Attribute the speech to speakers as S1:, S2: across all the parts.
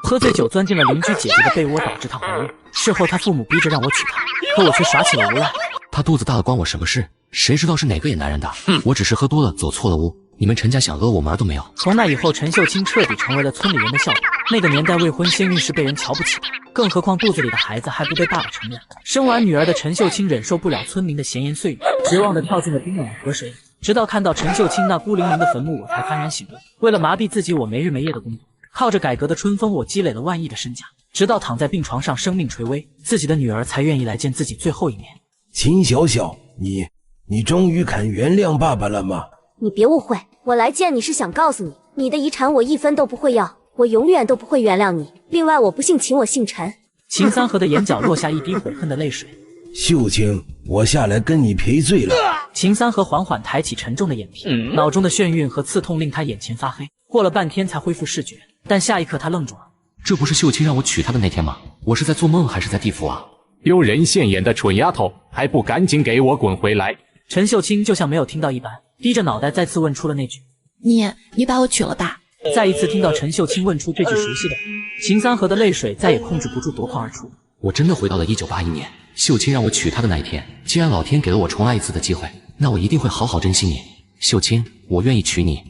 S1: 喝醉酒钻进了邻居姐姐的被窝，导致她怀孕。事后她父母逼着让我娶她，可我却耍起了无赖。
S2: 她肚子大了关我什么事？谁知道是哪个野男人的？我只是喝多了走错了屋，你们陈家想讹我门儿都没有。
S1: 从那以后，陈秀清彻底成为了村里人的笑柄。那个年代未婚先孕是被人瞧不起的，更何况肚子里的孩子还不被爸爸承认。生完女儿的陈秀清忍受不了村民的闲言碎语，绝望地跳进了冰冷的河水里。直到看到陈秀清那孤零零的坟墓，我才幡然醒悟。为了麻痹自己，我没日没夜的工作，靠着改革的春风，我积累了万亿的身价。直到躺在病床上，生命垂危，自己的女儿才愿意来见自己最后一面。
S3: 秦小小，你终于肯原谅爸爸了吗？
S4: 你别误会，我来见你是想告诉你，你的遗产我1分都不会要，我永远都不会原谅你。另外，我不姓秦，我姓陈。
S1: 秦三河的眼角落下一滴悔恨的泪水。
S3: 秀清，我下来跟你赔罪了。
S1: 秦三河缓缓抬起沉重的眼皮，脑中的眩晕和刺痛令他眼前发黑，过了半天才恢复视觉，但下一刻他愣住了。
S2: 这不是秀清让我娶她的那天吗？我是在做梦还是在地府啊？
S5: 丢人现眼的蠢丫头，还不赶紧给我滚回来！
S1: 陈秀清就像没有听到一般，低着脑袋再次问出了那句：
S6: 你把我娶了吧？
S1: 再一次听到陈秀清问出这句熟悉的，秦三河的泪水再也控制不住夺眶而出。
S2: 我真的回到了1981年，秀清让我娶她的那一天。既然老天给了我重来一次的机会，那我一定会好好珍惜你。秀清，我愿意娶你。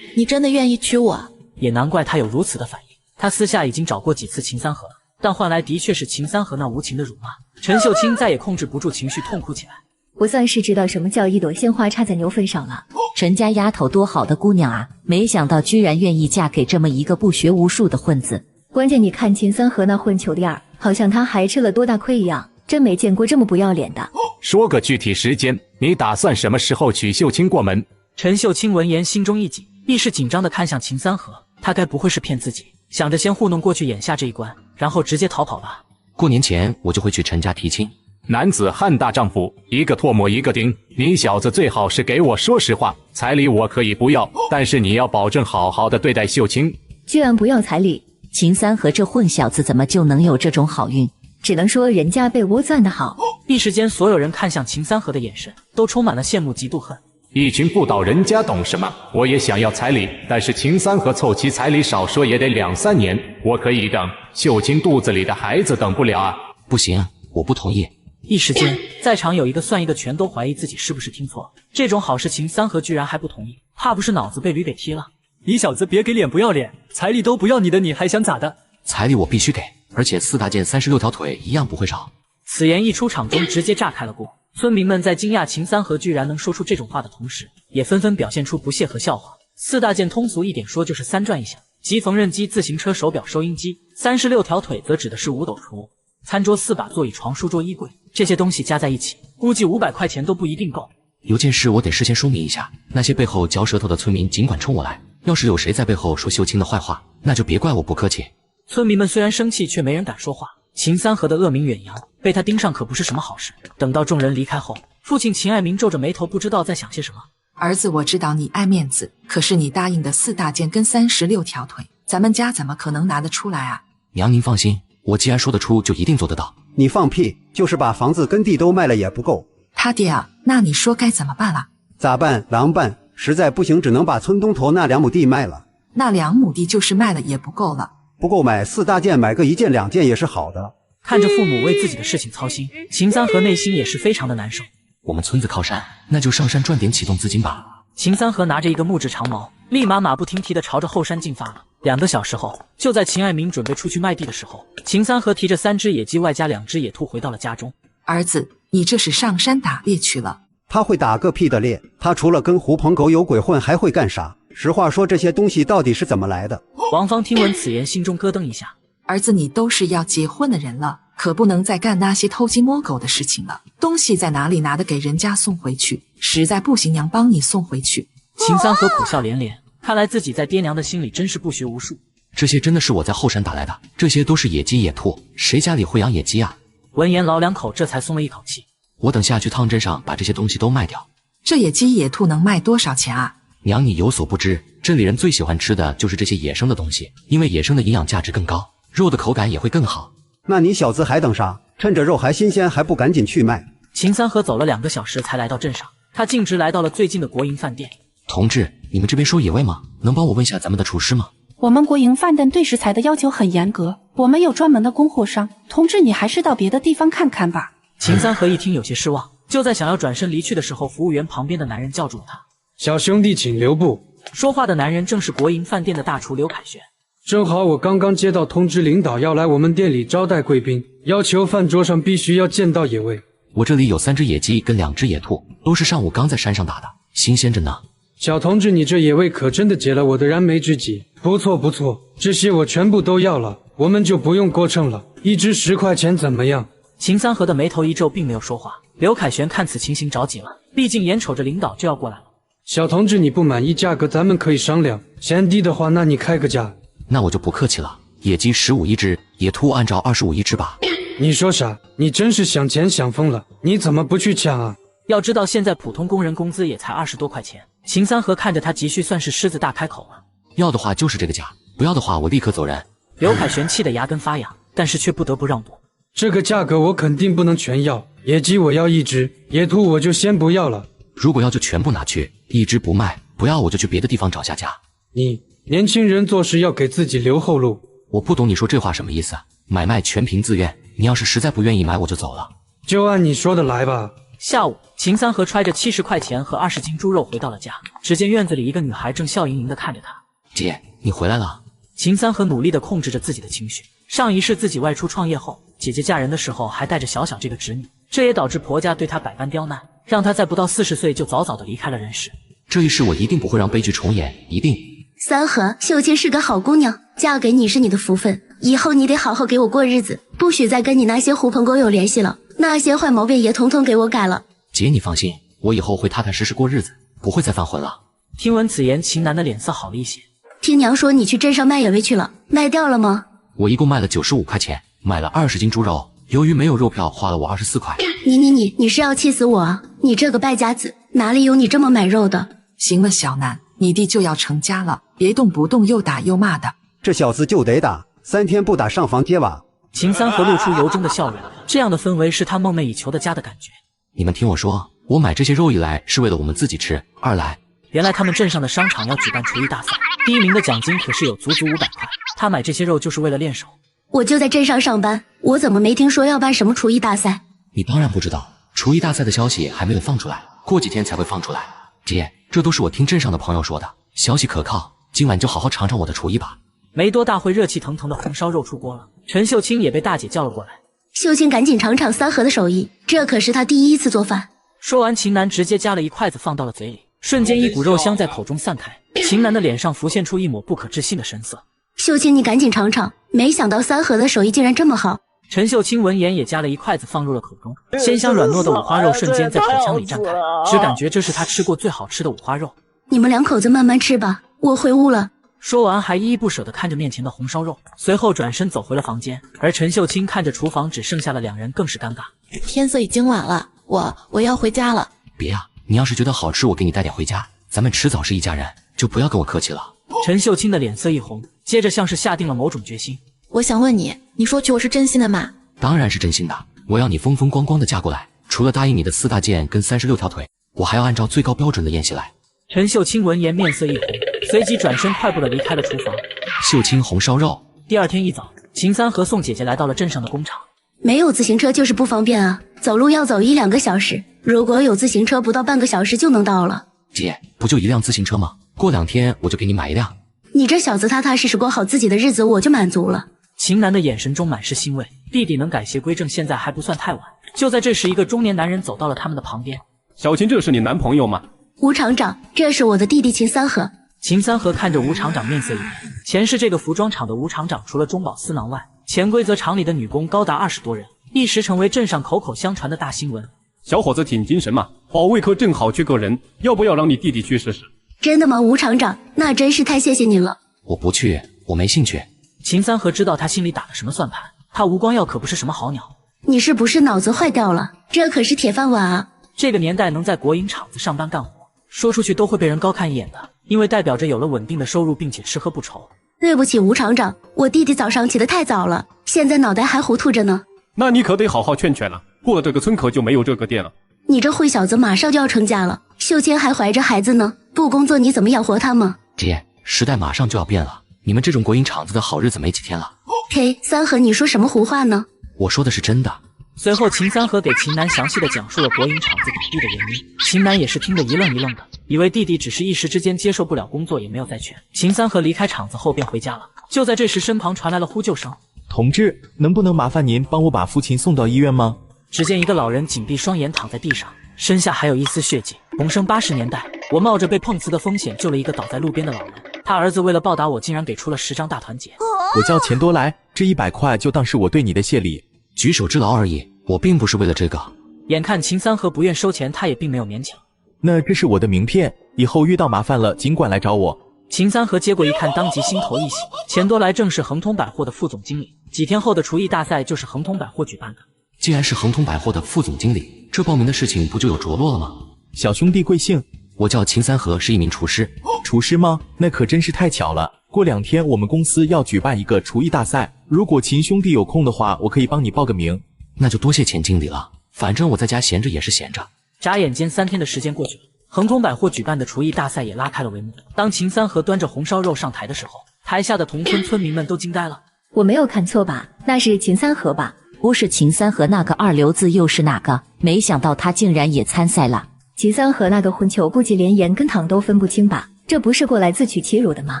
S6: 你真的愿意娶我？
S1: 也难怪他有如此的反应。他私下已经找过几次秦三河了，但换来的确是秦三河那无情的辱骂。陈秀清再也控制不住情绪，痛哭起来。
S7: 我算是知道什么叫一朵鲜花插在牛粪上了。
S8: 陈家丫头多好的姑娘啊，没想到居然愿意嫁给这么一个不学无术的混子。
S7: 关键你看秦三河那混球的样，好像他还吃了多大亏一样，真没见过这么不要脸的。
S5: 说个具体时间，你打算什么时候娶秀清过门？
S1: 陈秀清闻言心中一紧，一时紧张地看向秦三河，他该不会是骗自己，想着先糊弄过去眼下这一关，然后直接逃跑吧。
S2: 过年前我就会去陈家提亲。
S5: 男子汉大丈夫，一个唾沫一个钉。你小子最好是给我说实话，彩礼我可以不要，但是你要保证好好的对待秀清。
S7: 居然不要彩礼，
S8: 秦三河这混小子怎么就能有这种好运？
S7: 只能说人家被窝钻得好。
S1: 一时间，所有人看向秦三河的眼神都充满了羡慕、嫉妒、恨。
S5: 一群不倒人家懂什么？我也想要彩礼，但是秦三河凑齐彩礼少说也得2、3年，我可以等，秀清肚子里的孩子等不了啊！
S2: 不行，我不同意。
S1: 一时间，在场有一个算一个，全都怀疑自己是不是听错了。这种好事，秦三河居然还不同意，怕不是脑子被驴给踢了？
S9: 你小子别给脸不要脸，彩礼都不要你的，你还想咋的？
S2: 彩礼我必须给，而且4大件36条腿一样不会少。
S1: 此言一出，场中直接炸开了锅。村民们在惊讶秦三河居然能说出这种话的同时，也纷纷表现出不屑和笑话。4大件通俗一点说就是3转一响，即缝纫机、自行车、手表、收音机；36条腿则指的是5斗床屋、餐桌、4把座椅、床、书桌、衣柜，这些东西加在一起，估计500块钱都不一定够。
S2: 有件事我得事先说明一下，那些背后嚼舌头的村民尽管冲我来，要是有谁在背后说秀清的坏话，那就别怪我不客气。
S1: 村民们虽然生气，却没人敢说话。秦三河的恶名远扬，被他盯上可不是什么好事。等到众人离开后，父亲秦爱民皱着眉头，不知道在想些什么。
S6: 儿子，我知道你爱面子，可是你答应的4大件跟36条腿，咱们家怎么可能拿得出来啊？
S2: 娘您放心，我既然说得出，就一定做得到。
S10: 你放屁，就是把房子跟地都卖了也不够。
S6: 他爹啊，那你说该怎么办了？
S10: 咋办？狼办，实在不行只能把村东头那2亩地卖了。
S6: 那2亩地就是卖了也不够了。
S10: 不够买4大件，买个1件2件也是好的。
S1: 看着父母为自己的事情操心，秦三河内心也是非常的难受。
S2: 我们村子靠山，那就上山赚点启动资金吧。
S1: 秦三河拿着一个木质长矛，立马马不停蹄地朝着后山进发了。2个小时后，就在秦爱民准备出去卖地的时候，秦三河提着3只野鸡外加2只野兔回到了家中。
S6: 儿子，你这是上山打猎去了？
S10: 他会打个屁的猎，他除了跟狐朋狗友鬼混还会干啥？实话说，这些东西到底是怎么来的？
S1: 王芳听闻此言，心中咯噔一下。
S6: 儿子，你都是要结婚的人了，可不能再干那些偷鸡摸狗的事情了。东西在哪里拿的给人家送回去，实在不行娘帮你送回去。
S1: 秦三河苦笑连连，看来自己在爹娘的心里真是不学无术。
S2: 这些真的是我在后山打来的，这些都是野鸡野兔，谁家里会养野鸡啊？
S1: 闻言老两口这才松了一口气。
S2: 我等下去汤镇上把这些东西都卖掉。
S6: 这野鸡野兔能卖多少钱啊？
S2: 娘你有所不知，这里人最喜欢吃的就是这些野生的东西，因为野生的营养价值更高，肉的口感也会更好。
S10: 那你小子还等啥？趁着肉还新鲜，还不赶紧去卖？
S1: 秦三河走了2个小时才来到镇上，他径直来到了最近的国营饭店。
S2: 同志，你们这边收野味吗？能帮我问下咱们的厨师吗？
S11: 我们国营饭店对食材的要求很严格，我们有专门的供货商，同志你还是到别的地方看看吧。
S1: 秦三河一听有些失望，就在想要转身离去的时候，服务员旁边的男人叫住了他。
S12: 小兄弟请留步。
S1: 说话的男人正是国营饭店的大厨刘凯旋。
S12: 正好我刚刚接到通知，领导要来我们店里招待贵宾，要求饭桌上必须要见到野味。
S2: 我这里有3只野鸡跟2只野兔，都是上午刚在山上打的，新鲜着呢。
S12: 小同志，你这野味可真的解了我的燃眉之急，不错不错，这些我全部都要了，我们就不用过秤了，1只10块钱怎么样？
S1: 秦三河的眉头一皱，并没有说话。刘凯旋看此情形着急了，毕竟眼瞅着领导就要过来了。
S12: 小同志，你不满意价格咱们可以商量，嫌低的话那你开个价。
S2: 那我就不客气了，野鸡15一只，野兔按照25一只吧。
S12: 你说啥？你真是想钱想疯了，你怎么不去抢啊？
S1: 要知道现在普通工人工资也才20多块钱。秦三河看着他急需，算是狮子大开口了。
S2: 要的话就是这个价，不要的话我立刻走人。
S1: 刘凯旋气得牙根发痒，但是却不得不让步。
S12: 这个价格我肯定不能全要，野鸡我要1只，野兔我就先不要了。
S2: 如果要就全部拿去，1只不卖，不要我就去别的地方找下家。
S12: 你年轻人做事要给自己留后路。
S2: 我不懂你说这话什么意思？买卖全凭自愿，你要是实在不愿意买我就走了。
S12: 就按你说的来吧。
S1: 下午，秦三河揣着70块钱和20斤猪肉回到了家，只见院子里一个女孩正笑盈盈地看着他。
S2: 姐，你回来了。
S1: 秦三河努力地控制着自己的情绪。上一世自己外出创业后，姐姐嫁人的时候还带着小小这个侄女，这也导致婆家对她百般刁难，让她在不到40岁就早早地离开了人世。
S2: 这一世我一定不会让悲剧重演，一定。
S4: 三河，秀清是个好姑娘，嫁给你是你的福分，以后你得好好给我过日子，不许再跟你那些狐朋狗友联系了，那些坏毛病也统统给我改了。
S2: 姐，你放心，我以后会踏踏实实过日子，不会再犯浑了。
S1: 听闻此言，秦南的脸色好了一些。
S4: 听娘说你去镇上卖野味去了，卖掉了吗？
S2: 我一共卖了95块钱，买了20斤猪肉，由于没有肉票，花了我24块。
S4: 你是要气死我啊！你这个败家子，哪里有你这么买肉的？
S6: 行了，小南，你弟就要成家了，别动不动又打又骂的。
S10: 这小子就得打，3天不打上房揭瓦。
S1: 秦三河露出由衷的笑容，这样的氛围是他梦寐以求的家的感觉。
S2: 你们听我说，我买这些肉一来是为了我们自己吃，二来，
S1: 原来他们镇上的商场要举办厨艺大赛，第1名的奖金可是有足500块。他买这些肉就是为了练手。
S4: 我就在镇上上班，我怎么没听说要办什么厨艺大赛？
S2: 你当然不知道，厨艺大赛的消息还没有放出来，过几天才会放出来。姐，这都是我听镇上的朋友说的，消息可靠，今晚就好好尝尝我的厨艺吧。
S1: 没多大会，热气腾腾的红烧肉出锅了，陈秀清也被大姐叫了过来。
S4: 秀清赶紧尝尝三河的手艺，这可是他第1次做饭。
S1: 说完，秦南直接夹了一筷子放到了嘴里，瞬间一股肉香在口中散开。秦南的脸上浮现出一抹不可置信的神色。
S4: 秀清，你赶紧尝尝，没想到三河的手艺竟然这么好。
S1: 陈秀清闻言也夹了一筷子放入了口中，鲜香软糯的五花肉瞬间在口腔里绽开，只感觉这是他吃过最好吃的五花肉。
S4: 你们2口子慢慢吃吧，我回屋了。
S1: 说完还依依不舍地看着面前的红烧肉，随后转身走回了房间。而陈秀清看着厨房只剩下了2人，更是尴尬。
S13: 天色已经晚了，我要回家了。
S2: 别啊，你要是觉得好吃，我给你带点回家，咱们迟早是一家人，就不要跟我客气了。
S1: 陈秀清的脸色一红，接着像是下定了某种决心。
S13: 我想问你，你说娶我是真心的吗？
S2: 当然是真心的，我要你风风光光的嫁过来，除了答应你的4大件跟36条腿，我还要按照最高标准的宴席来。
S1: 陈秀清闻言面色一红，随即转身快步的离开了厨房。
S2: 秀清红烧肉。
S1: 第2天一早，秦三和宋姐姐来到了镇上的工厂。
S4: 没有自行车就是不方便啊，走路要走1-2个小时，如果有自行车不到半个小时就能到了。
S2: 姐，不就1辆自行车吗？过2天我就给你买1辆。
S4: 你这小子踏踏实实过好自己的日子，我就满足了。
S1: 秦南的眼神中满是欣慰，弟弟能改邪归正，现在还不算太晚。就在这时，一个中年男人走到了他们的旁边。
S5: 小秦，这是你男朋友吗？
S4: 吴厂长，这是我的弟弟秦三河。
S1: 秦三河看着吴厂长面色一变，前世这个服装厂的吴厂长除了中饱私囊外，潜规则厂里的女工高达20多人，一时成为镇上口口相传的大新闻。
S5: 小伙子挺精神嘛，保卫科正好缺个人，要不要让你弟弟去试试？
S4: 真的吗，吴厂长？那真是太谢谢你了。
S2: 我不去，我没兴趣。
S1: 秦三河知道他心里打了什么算盘，他吴光耀可不是什么好鸟。
S4: 你是不是脑子坏掉了？这可是铁饭碗啊！
S1: 这个年代能在国营厂子上班干活，说出去都会被人高看一眼的，因为代表着有了稳定的收入，并且吃喝不愁。
S4: 对不起，吴厂长，我弟弟早上起得太早了，现在脑袋还糊涂着呢。
S5: 那你可得好好劝劝了，过了这个村口就没有这个店了。
S4: 你这坏小子马上就要成家了，秀清还怀着孩子呢，不工作你怎么养活他们？
S2: 姐，时代马上就要变了，你们这种国营厂子的好日子没几天了。
S4: 嘿，三和，你说什么胡话呢？
S2: 我说的是真的。
S1: 随后，秦三河给秦南详细的讲述了国营厂子倒闭的原因。秦南也是听得一愣一愣的，以为弟弟只是一时之间接受不了工作，也没有再劝。秦三河离开厂子后便回家了。就在这时，身旁传来了呼救声：“
S14: 同志，能不能麻烦您帮我把父亲送到医院吗？”
S1: 只见一个老人紧闭双眼躺在地上，身下还有一丝血迹。同生80年代，我冒着被碰瓷的风险救了一个倒在路边的老人，他儿子为了报答我，竟然给出了10张大团结。
S14: 我叫钱多来，这100块就当是我对你的谢礼，
S2: 举手之劳而已，我并不是为了这个。
S1: 眼看秦三河不愿收钱，他也并没有勉强。
S14: 那这是我的名片，以后遇到麻烦了尽管来找我。
S1: 秦三河接过一看，当即心头一喜。钱多来正是恒通百货的副总经理，几天后的厨艺大赛就是恒通百货举办的。
S2: 既然是恒通百货的副总经理，这报名的事情不就有着落了吗？
S14: 小兄弟贵姓？
S2: 我叫秦三河，是一名厨师。
S14: 厨师吗？那可真是太巧了。过2天我们公司要举办一个厨艺大赛，如果秦兄弟有空的话，我可以帮你报个名。
S2: 那就多谢钱经理了，反正我在家闲着也是闲着。
S1: 眨眼间3天的时间过去了，恒通百货举办的厨艺大赛也拉开了帷幕。当秦三河端着红烧肉上台的时候，台下的同村村民们都惊呆了。
S7: 我没有看错吧？那是秦三河吧？
S8: 不是秦三河，那个二流子又是哪个？没想到他竟然也参赛了。
S7: 秦三河那个混球，估计连盐跟糖都分不清吧？这不是过来自取其辱的吗？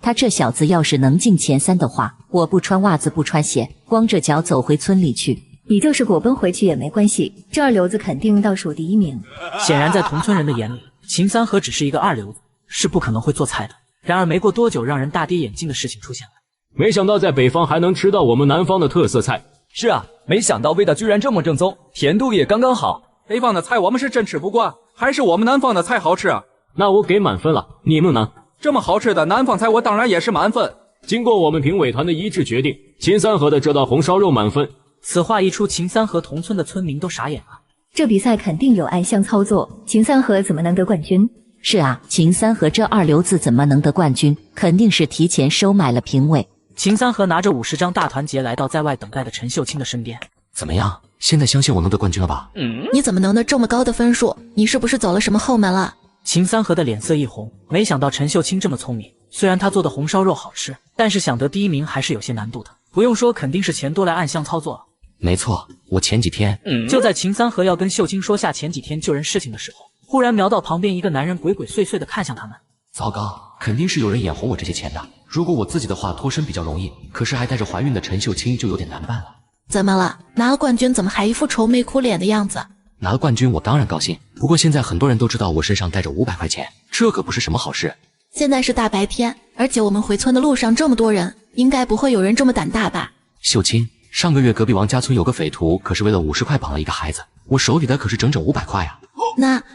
S8: 他这小子要是能进前3的话，我不穿袜子不穿鞋，光着脚走回村里去。
S7: 你就是裸奔回去也没关系，这二流子肯定倒数第1名。
S1: 显然在同村人的眼里，秦三河只是一个二流子，是不可能会做菜的。然而没过多久，让人大跌眼镜的事情出现了。
S5: 没想到在北方还能吃到我们南方的特色菜。
S9: 是啊，没想到味道居然这么正宗，甜度也刚刚好。北方的菜我们是真吃不惯，还是我们南方的菜好吃啊？
S5: 那我给满分了，你们呢？
S9: 这么好吃的南方菜，我当然也是满分。
S5: 经过我们评委团的一致决定，秦三河的这道红烧肉满分。
S1: 此话一出，秦三河同村的村民都傻眼了。
S7: 这比赛肯定有暗箱操作，秦三河怎么能得冠军？
S8: 是啊，秦三河这二流子怎么能得冠军？肯定是提前收买了评委。
S1: 秦三河拿着50张大团结来到在外等待的陈秀清的身边。
S2: 怎么样？现在相信我能得冠军了吧？
S13: 你怎么能得这么高的分数？你是不是走了什么后门了？
S1: 秦三河的脸色一红，没想到陈秀清这么聪明。虽然他做的红烧肉好吃，但是想得第1名还是有些难度的。不用说，肯定是钱多来暗箱操作了。
S2: 没错，我前几天……
S1: 就在秦三河要跟秀清说下前几天救人事情的时候，忽然瞄到旁边一个男人鬼鬼祟祟的看向他们。
S2: 糟糕，肯定是有人眼红我这些钱的。如果我自己的话脱身比较容易，可是还带着怀孕的陈秀清就有点难办了。
S13: 怎么了？拿了冠军怎么还一副愁眉苦脸的样子？
S2: 拿了冠军我当然高兴，不过现在很多人都知道我身上带着500块钱，这可不是什么好事。
S13: 现在是大白天，而且我们回村的路上这么多人，应该不会有人这么胆大吧？
S2: 秀清，上个月隔壁王家村有个匪徒，可是为了50块绑了一个孩子，我手里的可是整整500块啊。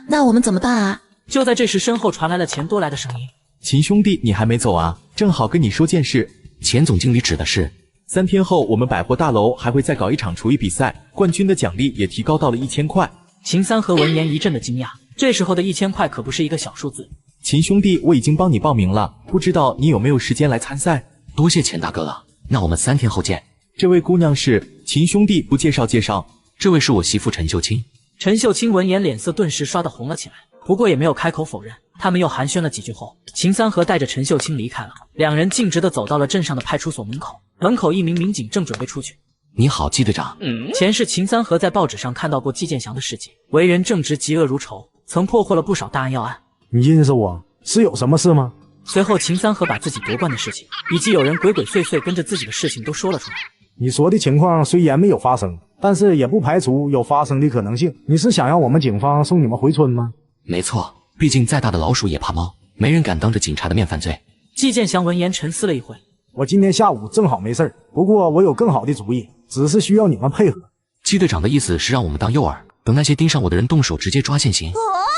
S13: 那我们怎么办啊？
S1: 就在这时，身后传来了钱多来的声音。
S14: 秦兄弟，你还没走啊？正好跟你说件事。
S2: 钱总经理指的是
S14: 3天后我们百货大楼还会再搞一场厨艺比赛，冠军的奖励也提高到了1000块。
S1: 秦三河闻言一阵的惊讶，这时候的1000块可不是一个小数字。
S14: 秦兄弟，我已经帮你报名了，不知道你有没有时间来参赛？
S2: 多谢钱大哥了，那我们3天后见。
S14: 这位姑娘是？秦兄弟不介绍介绍？
S2: 这位是我媳妇陈秀清。
S1: 陈秀清闻言脸色顿时刷得红了起来，不过也没有开口否认。他们又寒暄了几句后，秦三河带着陈秀清离开了。2人径直地走到了镇上的派出所门口，门口一名民警正准备出去。
S2: 你好，季队长。
S1: 前世秦三河在报纸上看到过季建祥的事迹，为人正直，嫉恶如仇，曾破获了不少大案要案。
S15: 你认识我是有什么事吗？
S1: 随后秦三河把自己夺冠的事情，以及有人鬼鬼祟祟跟着自己的事情都说了出来。
S15: 你说的情况虽然没有发生，但是也不排除有发生的可能性。你是想让我们警方送你们回村吗？
S2: 没错，毕竟再大的老鼠也怕猫，没人敢当着警察的面犯罪。
S1: 季建祥闻言沉思了一会，
S15: 我今天下午正好没事儿，不过我有更好的主意，只是需要你们配合。
S2: 季队长的意思是让我们当诱饵，等那些盯上我的人动手，直接抓现行。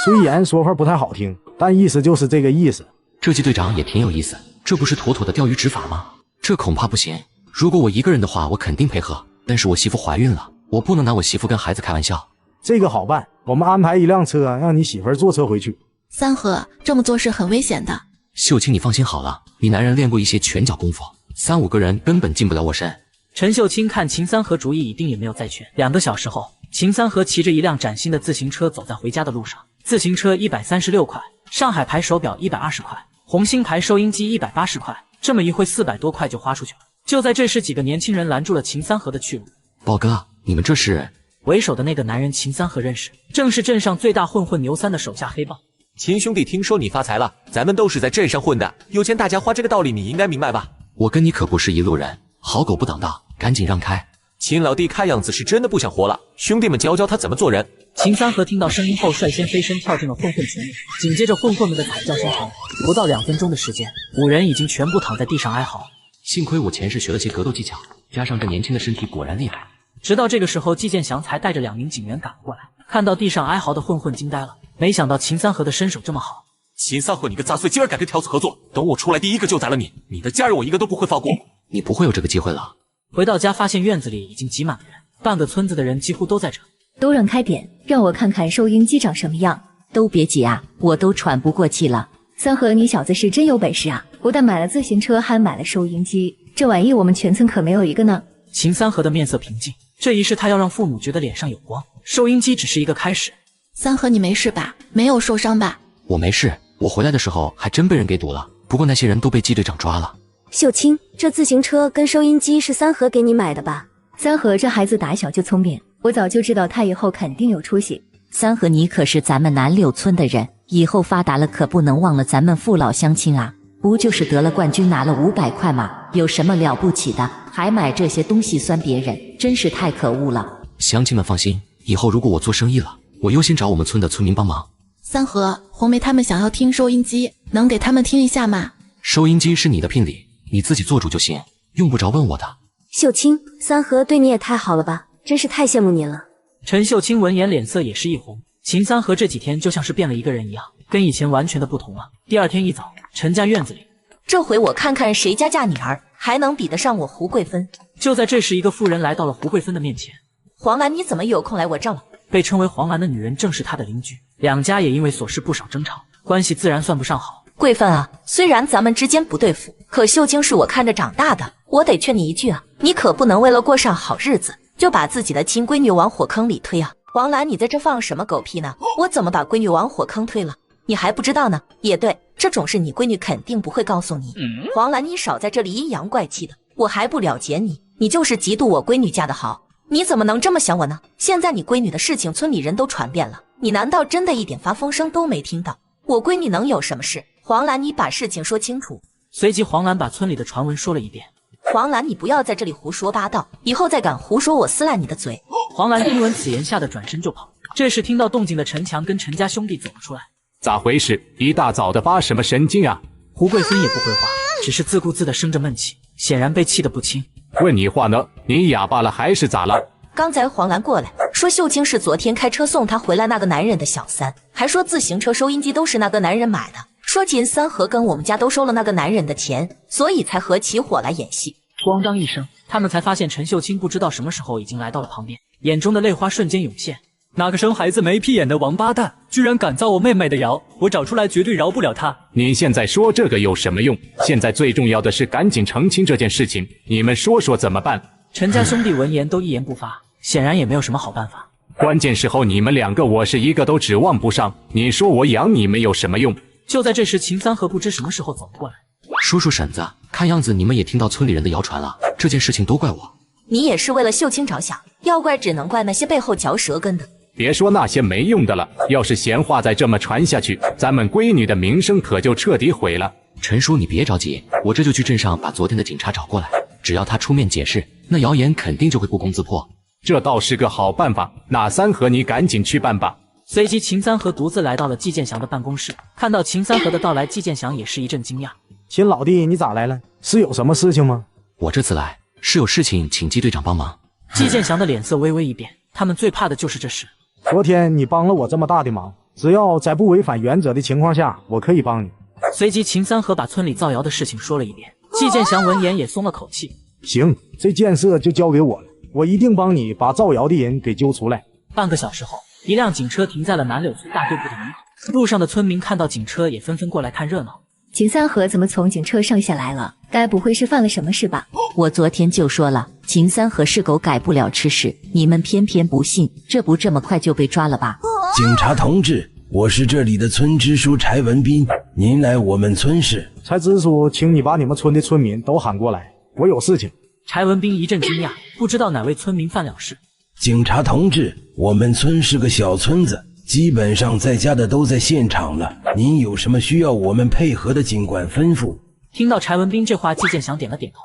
S15: 虽然说法不太好听，但意思就是这个意思。
S2: 这季队长也挺有意思，这不是妥妥的钓鱼执法吗？这恐怕不行。如果我一个人的话，我肯定配合，但是我媳妇怀孕了，我不能拿我媳妇跟孩子开玩笑。
S15: 这个好办，我们安排一辆车，让你媳妇坐车回去。
S13: 三河，这么做是很危险的。
S2: 秀清，你放心好了，你男人练过一些拳脚功夫，3、5个人根本进不了我身。
S1: 陈秀清看秦三河主意一定也没有再劝。2个小时后，秦三河骑着一辆崭新的自行车走在回家的路上。自行车136块，上海牌手表120块，红星牌收音机180块，这么一会400多块就花出去了。就在这时，几个年轻人拦住了秦三河的去路。
S2: 豹哥，你们这是？
S1: 为首的那个男人秦三河认识，正是镇上最大混混牛三的手下黑豹。
S16: 秦兄弟，听说你发财了，咱们都是在镇上混的，有钱大家花，这个道理你应该明白吧？
S2: 我跟你可不是一路人，好狗不挡道，赶紧让开！
S16: 秦老弟看样子是真的不想活了，兄弟们教教他怎么做人。
S1: 秦三河听到声音后，率先飞身跳进了混混群里，紧接着混混们的惨叫声传来。不到2分钟的时间，5人已经全部躺在地上哀嚎。
S2: 幸亏我前世学了些格斗技巧，加上这年轻的身体果然厉害。
S1: 直到这个时候，季建祥才带着2名警员赶过来，看到地上哀嚎的混混惊呆了，没想到秦三河的身手这么好。
S16: 秦三河，你个杂碎，今儿敢跟条子合作，等我出来第一个就宰了你，你的家人我一个都不会放过。
S2: 你不会有这个机会了。
S1: 回到家，发现院子里已经挤满了人，半个村子的人几乎都在这。
S7: 都让开点，让我看看收音机长什么样。
S8: 都别急啊，我都喘不过气了。
S7: 三河，你小子是真有本事啊！不但买了自行车，还买了收音机，这玩意我们全村可没有一个呢。
S1: 秦三河的面色平静，这一世他要让父母觉得脸上有光。收音机只是一个开始。
S13: 三河，你没事吧？没有受伤吧？
S2: 我没事，我回来的时候还真被人给堵了，不过那些人都被季队长抓了。
S17: 秀清，这自行车跟收音机是三河给你买的吧？
S7: 三河这孩子打小就聪明，我早就知道他以后肯定有出息。
S8: 三河，你可是咱们南柳村的人，以后发达了可不能忘了咱们父老乡亲啊！不就是得了冠军拿了500块吗？有什么了不起的？还买这些东西酸别人，真是太可恶了。
S2: 乡亲们放心，以后如果我做生意了，我优先找我们村的村民帮忙。
S13: 三河，红梅他们想要听收音机，能给他们听一下吗？
S2: 收音机是你的聘礼，你自己做主就行，用不着问我的。
S17: 秀清，三河对你也太好了吧，真是太羡慕你了。
S1: 陈秀清闻言脸色也是一红，秦三河这几天就像是变了一个人一样，跟以前完全的不同了。第二天一早，陈家院子里，
S8: 这回我看看谁家嫁女儿还能比得上我胡桂芬。
S1: 就在这时，一个妇人来到了胡桂芬的面前。
S8: 黄兰，你怎么有空来我这了？
S1: 被称为黄兰的女人正是她的邻居，两家也因为琐事不少争吵，关系自然算不上好。
S8: 桂芬啊，虽然咱们之间不对付，可秀清是我看着长大的，我得劝你一句啊，你可不能为了过上好日子，就把自己的亲闺女往火坑里推啊！黄兰，你在这放什么狗屁呢？我怎么把闺女往火坑推了？你还不知道呢？也对，这种事你闺女肯定不会告诉你。黄兰，你少在这里阴阳怪气的，我还不了解你，你就是嫉妒我闺女嫁得好。你怎么能这么想我呢？现在你闺女的事情村里人都传遍了，你难道真的一点发风声都没听到？我闺女能有什么事？黄兰，你把事情说清楚。
S1: 随即黄兰把村里的传闻说了一遍。
S8: 黄兰，你不要在这里胡说八道，以后再敢胡说，我撕烂你的嘴！
S1: 黄兰听闻此言，吓得转身就跑。这时听到动静的陈强跟陈家兄弟走了出来。
S5: 咋回事？一大早的发什么神经啊？
S1: 胡桂芬也不回话，只是自顾自的生着闷气，显然被气得不轻。
S5: 问你话呢，你哑巴了还是咋了？
S8: 刚才黄兰过来说秀清是昨天开车送她回来那个男人的小三，还说自行车收音机都是那个男人买的，说秦三河跟我们家都收了那个男人的钱，所以才合起伙来演戏。
S1: 咣当一声，他们才发现陈秀清不知道什么时候已经来到了旁边，眼中的泪花瞬间涌现。
S9: 那个生孩子没屁眼的王八蛋，居然敢造我妹妹的谣，我找出来绝对饶不了他。
S5: 你现在说这个有什么用？现在最重要的是赶紧澄清这件事情，你们说说怎么办？
S1: 陈家兄弟闻言都一言不发，显然也没有什么好办法。
S5: 关键时候你们两个我是一个都指望不上，你说我养你们有什么用？
S1: 就在这时，秦三河不知什么时候走了过来。
S2: 叔叔婶子，看样子你们也听到村里人的谣传了，这件事情都怪我。
S8: 你也是为了秀清着想，要怪只能怪那些背后嚼舌根的。
S5: 别说那些没用的了，要是闲话再这么传下去，咱们闺女的名声可就彻底毁了。
S2: 陈叔，你别着急，我这就去镇上把昨天的警察找过来，只要他出面解释，那谣言肯定就会不攻自破。
S5: 这倒是个好办法，那三河你赶紧去办吧。
S1: 随即秦三河独自来到了季建祥的办公室，看到秦三河的到来，季建祥也是一阵惊讶。
S15: 秦老弟，你咋来了？是有什么事情吗？
S2: 我这次来是有事情请季队长帮忙。
S1: 季建祥的脸色微微一变，他们最怕的就是这事。
S15: 昨天你帮了我这么大的忙，只要在不违反原则的情况下，我可以帮你。
S1: 随即秦三河把村里造谣的事情说了一遍，季建祥闻言也松了口气。
S15: 行，这件事就交给我了，我一定帮你把造谣的人给揪出来。
S1: 半个小时后，一辆警车停在了南柳村大队部的门口，路上的村民看到警车也纷纷过来看热闹。
S7: 秦三河怎么从警车上下来了？该不会是犯了什么事吧？
S8: 我昨天就说了，秦三河是狗改不了吃屎，你们偏偏不信，这不这么快就被抓了吧？
S3: 警察同志，我是这里的村支书柴文斌，您来我们村时
S15: 才直属请你把你们村的村民都喊过来，我有事情。
S1: 柴文斌一阵惊讶，不知道哪位村民犯了事。
S3: 警察同志，我们村是个小村子，基本上在家的都在现场了，您有什么需要我们配合的尽管吩咐。
S1: 听到柴文斌这话，季建祥点了点头。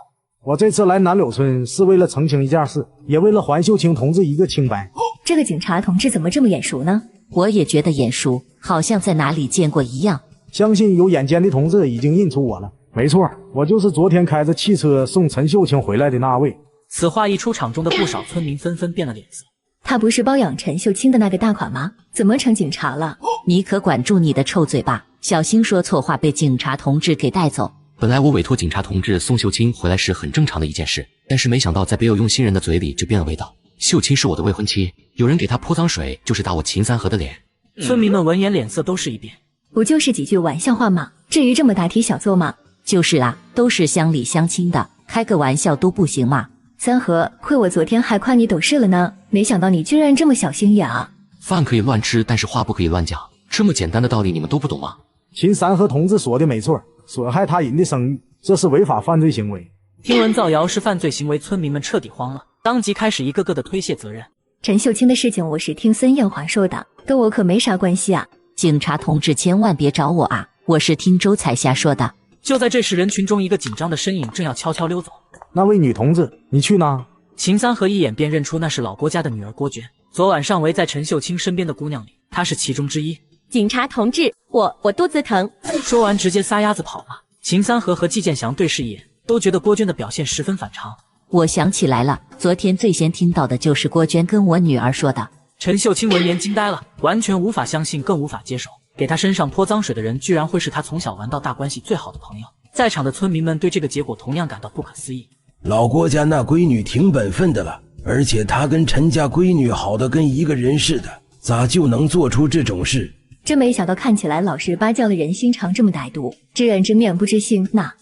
S15: 我这次来南柳村是为了澄清一件事，也为了还秀清同志一个清白。
S7: 这个警察同志怎么这么眼熟呢？
S8: 我也觉得眼熟，好像在哪里见过一样。
S15: 相信有眼尖的同志已经认出我了。没错，我就是昨天开着汽车送陈秀清回来的那位。
S1: 此话一出，场中的不少村民纷纷变了脸色。
S7: 他不是包养陈秀清的那个大款吗？怎么成警察了？
S8: 你可管住你的臭嘴巴，小心说错话被警察同志给带走。
S2: 本来我委托警察同志送秀清回来是很正常的一件事，但是没想到在别有用心人的嘴里就变了味道。秀清是我的未婚妻，有人给她泼脏水就是打我秦三河的脸。
S1: 村民们闻言脸色都是一变。
S7: 不就是几句玩笑话吗？至于这么大题小做吗？
S8: 就是啊，都是乡里乡亲的，开个玩笑都不行吗？
S7: 三河，亏我昨天还夸你懂事了呢，没想到你居然这么小心眼啊！
S2: 饭可以乱吃，但是话不可以乱讲，这么简单的道理你们都不懂吗？
S15: 秦三河同志说的没错，损害他人的声誉，这是违法犯罪行为。
S1: 听闻造谣是犯罪行为，村民们彻底慌了，当即开始一个个的推卸责任。
S7: 陈秀清的事情我是听孙艳华说的，跟我可没啥关系啊！
S8: 警察同志千万别找我啊，我是听周彩霞说的。
S1: 就在这时，人群中一个紧张的身影正要悄悄溜走。
S15: 那位女同志，你去哪？
S1: 秦三河一眼便认出那是老郭家的女儿郭娟，昨晚上围在陈秀清身边的姑娘里，她是其中之一。
S17: 警察同志，我肚子疼。
S1: 说完直接撒丫子跑了。秦三河和季建祥对视一眼，都觉得郭娟的表现十分反常。
S8: 我想起来了，昨天最先听到的就是郭娟跟我女儿说的。
S1: 陈秀清闻言惊呆了，完全无法相信，更无法接受，给她身上泼脏水的人居然会是她从小玩到大关系最好的朋友。在场的村民们对这个结果同样感到不可思议。
S3: 老郭家那闺女挺本分的了，而且她跟陈家闺女好的跟一个人似的，咋就能做出这种事？
S7: 真没想到，看起来老实巴交的人心肠这么歹毒，知人知面不知心。那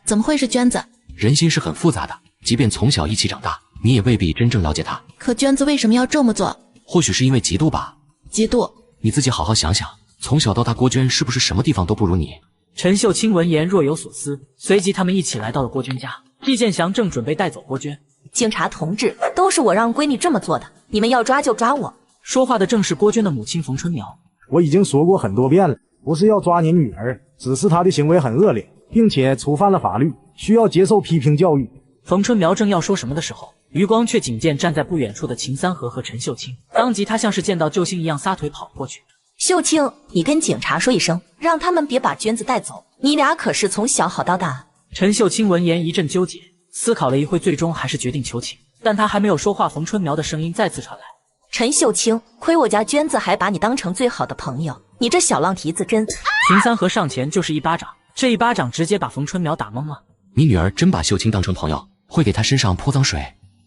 S13: 怎么会是娟子？
S2: 人心是很复杂的，即便从小一起长大，你也未必真正了解她。
S13: 可娟子为什么要这么做？
S2: 或许是因为嫉妒吧。
S13: 嫉妒？
S2: 你自己好好想想，从小到大郭娟是不是什么地方都不如你？
S1: 陈秀清闻言若有所思，随即他们一起来到了郭娟家。季建祥正准备带走郭娟。
S8: 警察同志，都是我让闺女这么做的，你们要抓就抓我。
S1: 说话的正是郭娟的母亲冯春苗。
S15: 我已经说过很多遍了，不是要抓你女儿，只是她的行为很恶劣，并且触犯了法律，需要接受批评教育。
S1: 冯春苗正要说什么的时候，余光却仅见站在不远处的秦三河和陈秀清，当即他像是见到救星一样撒腿跑了过去。
S8: 秀清，你跟警察说一声，让他们别把娟子带走，你俩可是从小好到大。
S1: 陈秀清闻言一阵纠结，思考了一会，最终还是决定求情。但他还没有说话，冯春苗的声音再次传来：
S8: 陈秀清，亏我家娟子还把你当成最好的朋友，你这小浪蹄子真……
S1: 秦三河上前就是一巴掌，这一巴掌直接把冯春苗打懵了。
S2: 你女儿真把秀清当成朋友，会给她身上泼脏水？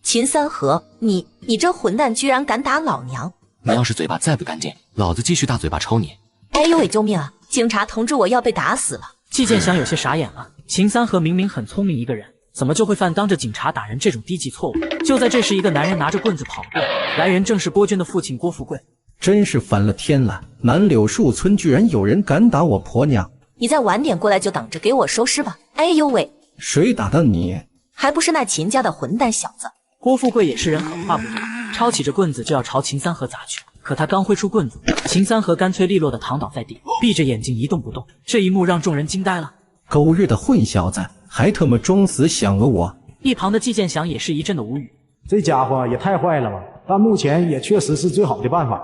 S8: 秦三河，你这混蛋居然敢打老娘！
S2: 你要是嘴巴再不干净，老子继续大嘴巴抽你！
S8: 哎呦喂，救命啊！警察同志，我要被打死了！
S1: 季建祥有些傻眼了，秦三河明明很聪明一个人，怎么就会犯当着警察打人这种低级错误？就在这时，一个男人拿着棍子跑了过来，来人正是郭娟的父亲郭富贵。
S18: 真是翻了天了！南柳树村居然有人敢打我婆娘！
S8: 你再晚点过来就等着给我收尸吧！哎呦喂，
S18: 谁打的你？
S8: 还不是那秦家的混蛋小子！
S1: 郭富贵也是人狠话不多，抄起着棍子就要朝秦三河砸去。可他刚挥出棍子，秦三河干脆利落的躺倒在地，闭着眼睛一动不动。这一幕让众人惊呆了。
S18: 狗日的混小子，还他妈装死想讹我！
S1: 一旁的季建祥也是一阵的无语。
S15: 这家伙也太坏了吧！但目前也确实是最好的办法。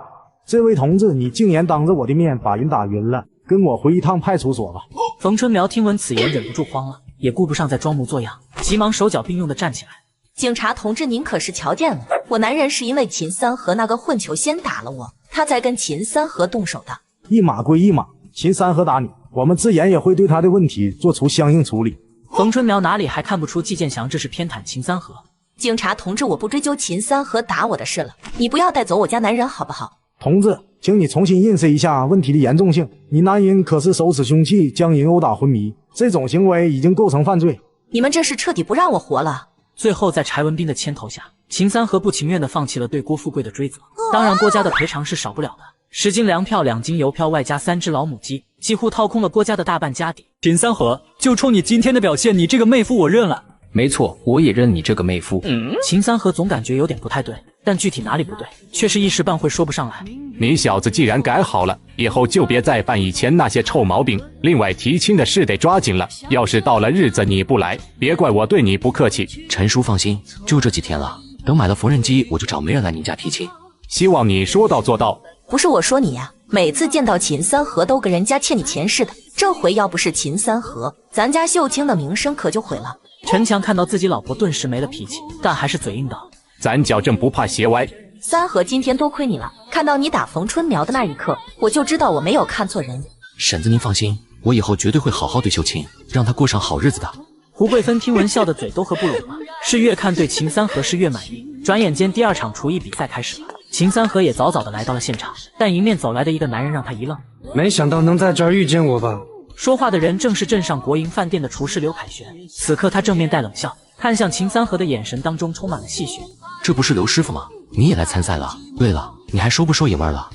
S15: 这位同志，你竟然当着我的面把人打晕了，跟我回一趟派出所吧。
S1: 冯春苗听闻此言，忍不住慌了，也顾不上再装模作样，急忙手脚并用的站起来。
S8: 警察同志，您可是瞧见了，我男人是因为秦三河那个混球先打了我，他才跟秦三河动手的。
S15: 一码归一码，秦三河打你，我们自然也会对他的问题做出相应处理。
S1: 冯春苗哪里还看不出季建祥这是偏袒秦三河？
S8: 警察同志，我不追究秦三河打我的事了，你不要带走我家男人好不好？
S15: 同志，请你重新认识一下问题的严重性。你男人可是手持凶器将人殴打昏迷，这种行为已经构成犯罪。
S8: 你们这是彻底不让我活了。
S1: 最后在柴文斌的牵头下，秦三河不情愿地放弃了对郭富贵的追责。当然郭家的赔偿是少不了的， 10斤粮票、2斤邮票，外加3只老母鸡，几乎掏空了郭家的大半家底。
S9: 秦三河，就冲你今天的表现，你这个妹夫我认了。
S19: 没错，我也认你这个妹夫。
S1: 秦三河总感觉有点不太对，但具体哪里不对，却是一时半会说不上来。
S5: 你小子既然改好了，以后就别再犯以前那些臭毛病。另外提亲的事得抓紧了，要是到了日子你不来，别怪我对你不客气。
S2: 陈叔放心，就这几天了，等买了缝纫机，我就找媒人来您家提亲。
S5: 希望你说到做到。
S8: 不是我说你呀，每次见到秦三河都跟人家欠你钱似的。这回要不是秦三河，咱家秀清的名声可就毁了。
S1: 陈强看到自己老婆，顿时没了脾气，但还是嘴硬道：“
S5: 咱矫正不怕鞋歪。
S8: 三河，今天多亏你了。看到你打冯春苗的那一刻，我就知道我没有看错人。
S2: 婶子您放心，我以后绝对会好好对秀清，让她过上好日子的。”
S1: 胡桂芬听闻笑的嘴都合不拢了，是越看对秦三河是越满意。转眼间，第2场厨艺比赛开始了。秦三河也早早的来到了现场，但迎面走来的一个男人让他一愣。
S12: 没想到能在这儿遇见我吧？
S1: 说话的人正是镇上国营饭店的厨师刘凯旋。此刻他正面带冷笑，看向秦三河的眼神当中充满了戏谑。
S2: 这不是刘师傅吗？你也来参赛了？对了，你还收不收野味了？